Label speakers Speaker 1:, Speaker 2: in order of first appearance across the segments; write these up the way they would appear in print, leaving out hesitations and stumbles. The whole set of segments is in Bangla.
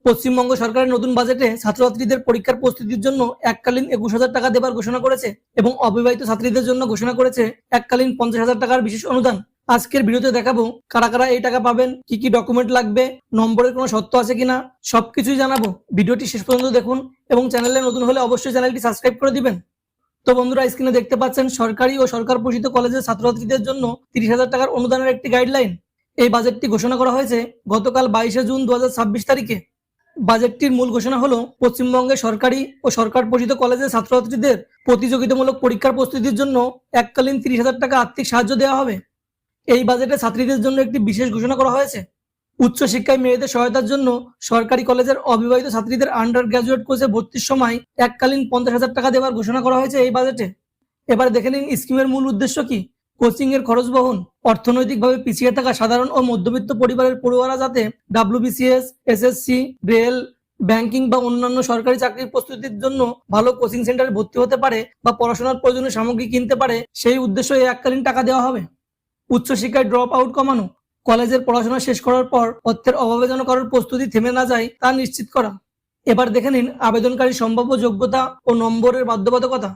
Speaker 1: পশ্চিমবঙ্গ সরকারের নতুন বাজেটে ছাত্রছাত্রীদের পরীক্ষার প্রস্তুতির জন্য এককালীন ২১,০০০ টাকা দেবার ঘোষণা করেছে এবং অবিবাহিত ছাত্রীদের জন্য ঘোষণা করেছে এককালীন ৫০,০০০ টাকার বিশেষ অনুদান। আজকের ভিডিওতে দেখাবো কারা কারা এই টাকা পাবেন, কি কি ডকুমেন্ট লাগবে, নম্বরের কোনো শর্ত আছে কিনা, সবকিছুই জানাবো। ভিডিওটি শেষ পর্যন্ত দেখুন এবং চ্যানেলে নতুন হলে অবশ্যই চ্যানেলটি সাবস্ক্রাইব করে দিবেন। তো বন্ধুরা, স্ক্রিনে দেখতে পাচ্ছেন সরকারি ও সরকার পোষিত কলেজের ছাত্রছাত্রীদের জন্য ৩০,০০০ টাকার অনুদানের একটি গাইডলাইন। এই বাজেটটি ঘোষণা করা হয়েছে গতকাল ২২শে জুন ২০২৬ তারিখে। বাজেটটির মূল ঘোষণা হলো পশ্চিমবঙ্গের সরকারি ও সরকার পোষিত কলেজের ছাত্রছাত্রীদের প্রতিযোগিতামূলক পরীক্ষার প্রস্তুতির জন্য এককালীন ৩০,০০০ টাকা আর্থিক সাহায্য দেওয়া হবে। এই বাজেটে ছাত্রীদের জন্য একটি বিশেষ ঘোষণা করা হয়েছে। উচ্চশিক্ষায় মেয়েদের সহায়তার জন্য সরকারি কলেজের অবিবাহিত ছাত্রীদের আন্ডার গ্রাজুয়েট কোর্সে ভর্তির সময় এককালীন ৫০,০০০ টাকা দেওয়ার ঘোষণা করা হয়েছে এই বাজেটে। এবার দেখে নিন স্কিমের মূল উদ্দেশ্য কি। কোচিং এর খরচ বহন, অর্থনৈতিকভাবে পিছিয়ে থাকা সাধারণ ও মধ্যবিত্ত পরিবারের পড়ুয়ারা যাতে WBCS, SSC, রেল, ব্যাংকিং বা অন্যান্য সরকারি চাকরির প্রস্তুতির জন্য ভালো কোচিং সেন্টারে ভর্তি হতে পারে বা পড়াশোনার প্রয়োজনীয় সামগ্রী কিনতে পারে, সেই উদ্দেশ্যে এই এককালীন টাকা দেওয়া হবে। উচ্চশিক্ষায় ড্রপ আউট কমানো, কলেজের পড়াশোনা শেষ করার পর অর্থের অভাবে যেন কারোর প্রস্তুতি থেমে না যায় তা নিশ্চিত করা। এবার দেখে নিন আবেদনকারী সম্ভাব্য যোগ্যতা ও নম্বরের বাধ্যবাধকতা।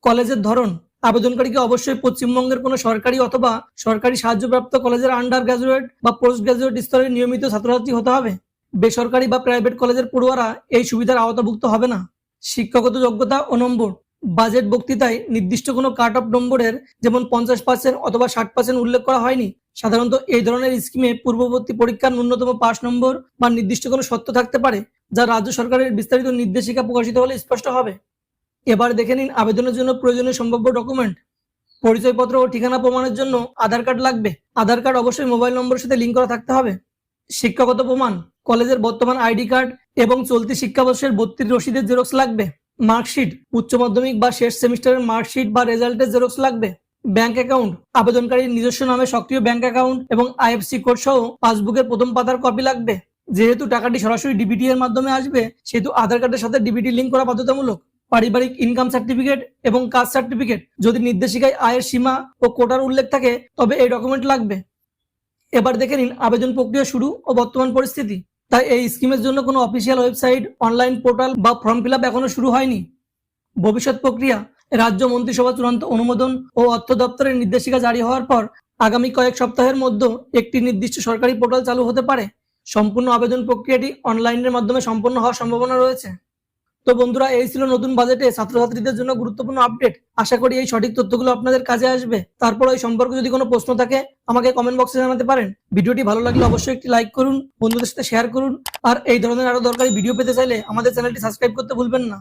Speaker 1: কলেজের ধরন, আবেদনকারীকে অবশ্যই পশ্চিমবঙ্গের কোনো সরকারি অথবা সরকারি সাহায্যপ্রাপ্ত কলেজের আন্ডার গ্রাজুয়েট বা পোস্ট গ্রাজুয়েট স্তরের নিয়মিত ছাত্রছাত্রী হতে হবে। বেসরকারি বা প্রাইভেট কলেজের পড়ুয়ারা এই সুবিধার আওতাভুক্ত হবে না। শিক্ষাগত যোগ্যতা ও নম্বর, বাজেট বক্তৃতায় নির্দিষ্ট কোনো কাট অফ নম্বরের যেমন ৫০% অথবা ৬০% উল্লেখ করা হয়নি। সাধারণত এই ধরনের স্কিমে পূর্ববর্তী পরীক্ষার ন্যূনতম পাস নম্বর বা নির্দিষ্ট কোনো শর্ত থাকতে পারে, যা রাজ্য সরকারের বিস্তারিত নির্দেশিকা প্রকাশিত হলে স্পষ্ট হবে। এবার দেখে নিন আবেদনের জন্য প্রয়োজনীয় সম্ভাব্য ডকুমেন্ট। পরিচয়পত্র ও ঠিকানা প্রমাণের জন্য আধার কার্ড লাগবে। আধার কার্ড অবশ্যই মোবাইল নম্বরের সাথে লিঙ্ক করা থাকতে হবে। শিক্ষাগত প্রমাণ, কলেজের বর্তমান আইডি কার্ড এবং চলতি শিক্ষাবর্ষের ভর্তির রসিদের জেরক্স লাগবে। মার্কশিট, উচ্চ মাধ্যমিক বা শেষ সেমিস্টারের মার্কশিট বা রেজাল্টের জেরক্স লাগবে। ব্যাংক অ্যাকাউন্ট, আবেদনকারীর নিজস্ব নামে সক্রিয় ব্যাংক অ্যাকাউন্ট এবং IFSC কোড সহ পাসবুকের প্রথম পাতার কপি লাগবে। যেহেতু টাকাটি সরাসরি ডিবিটি এর মাধ্যমে আসবে, সেহেতু আধার কার্ডের সাথে ডিবিটি লিঙ্ক করা বাধ্যতামূলক। পারিবারিক ইনকাম সার্টিফিকেট এবং কাস্ট সার্টিফিকেট, যদি নির্দেশিকায় আয়ের সীমা ও কোটার উল্লেখ থাকে তবে এই ডকুমেন্ট লাগবে। এবার দেখে নিন আবেদন প্রক্রিয়া শুরু ও বর্তমান পরিস্থিতি। তাই এই স্কিমের জন্য কোনো অফিসিয়াল ওয়েবসাইট, অনলাইন পোর্টাল বা ফর্ম ফিল আপ এখনো শুরু হয়নি। ভবিষ্যৎ প্রক্রিয়া, রাজ্য মন্ত্রিসভা চূড়ান্ত অনুমোদন ও অর্থ দপ্তরের নির্দেশিকা জারি হওয়ার পর আগামী কয়েক সপ্তাহের মধ্যে একটি নির্দিষ্ট সরকারি পোর্টাল চালু হতে পারে। সম্পূর্ণ আবেদন প্রক্রিয়াটি অনলাইনের মাধ্যমে সম্পন্ন হওয়ার সম্ভাবনা রয়েছে। তো বন্ধুরা, এই ছিল নতুন বাজেটে ছাত্রছাত্রীদের জন্য গুরুত্বপূর্ণ আপডেট। আশা করি এই সঠিক তথ্যগুলো আপনাদের কাজে আসবে। তারপর এই সম্পর্কে যদি কোনো প্রশ্ন থাকে আমাকে কমেন্ট বক্সে জানাতে পারেন। ভিডিওটি ভালো লাগলে অবশ্যই একটি লাইক করুন, বন্ধুদের সাথে শেয়ার করুন, আর এই ধরনের আরো দরকারি ভিডিও পেতে চাইলে আমাদের চ্যানেলটি সাবস্ক্রাইব করতে ভুলবেন না।